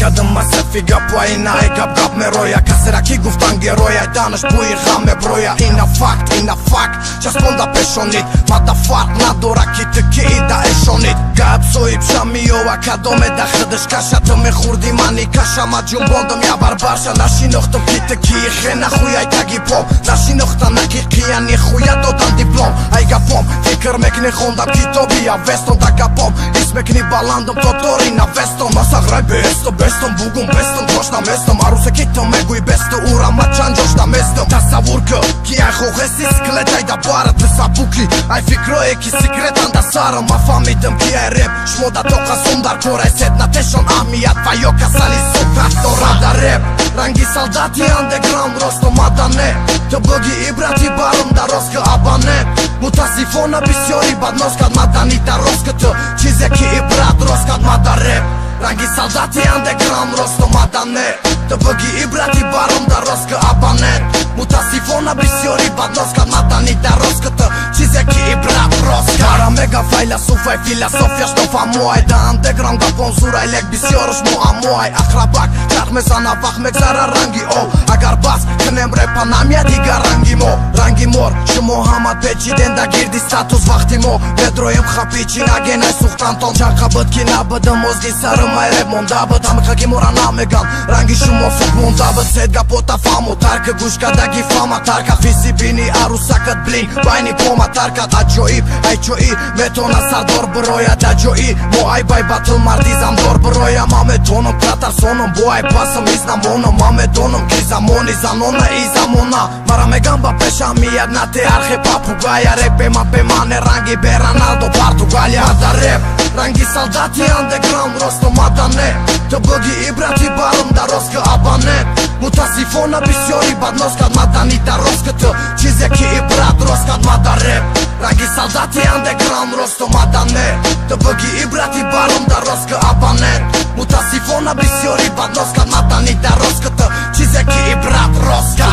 یادم مسافی گپ و اینا گپ می رویا کسی را کی گفتن گرویا دانش بوی غم برویا اینا فاکت چسبونده پیشونید ماده فرق نداره کی تو کی ایده ایشونید گپ سویب شمیو و کدومه ده خودش کشتو میخوردی منی کشم جنباندم یا بربرشا نشیناختم کی تو کی خینا خویای تگی پام نشیناختم نکی قیانی خویا دادن دیپلم ای گپام فکر میکنی خوندم کتابی یا وستون دا گپام اسم میکنی баландам тотори на вестом Масаграй бесто, бестом, бугум, бестом, тошна местом Арусе китом, егуи бесто, урама чанджошна местом Тасавурка, ки ай хохеси склетай да барат не сабукли Ай фикрое ки секретан да сарам Ма фамидам ки ай реп, шмо да тока сумдар Корай седна тешон амият, вайока сали супер Тора да реп, ранги солдати андеграунд росто мадане То бъги и брати барам да роска абане Мутасифона бисьори бадноскат маданита роската Чизеки и брат роскат мада реп Ранги солдати андеграунд росто мадане То бъги и брати барам да роска абане Мутасифона бисьори бадноскат маданита роската Чизеки и брат роска Кара мега файласуфа и философия штофа моай Да андеграунд да понзурай лек бисьорыш моа моай Ахрабак, чархме занавах мек зара ранги о Агар бас, кнем репа намя дига ранги мо Ранги мор, шумо ҳамат печиден да гирди статус вақти мо Ведроем хапичи нагенай сухтантон Чанқа быд ки набыдым мозги сарым ай реп монда быд Ҳамиқа ки мора намеган, ранги шумо сук монда быд Сед гапота фаму тарка, гушка даги фама тарка Фиси бини арусакат блин, байни пома таркат Аҷоиб, ай чои, метона сардор бирояд Аҷои, мо ай бай батл марди замдор бироя Ма метонам пратарсонам, бо ай пасам изнамонам Ма медонам ки замони занона и замона Мара мегам ба пешам мияд на те архе папугая Реп ема пемане ранги бе Роналдо Португалия Мада реп, ранги солдати андеграунд росто мадане То бъги и брати барам да роска абане Мутасифона бисьори бадноскат маданита роската Чизеки и брат роскат мада реп Ранги солдати андеграунд росто мадане То бъги и брати барам да роска абане Мутасифона бисьори бадноскат маданита роската Чизеки и брат роска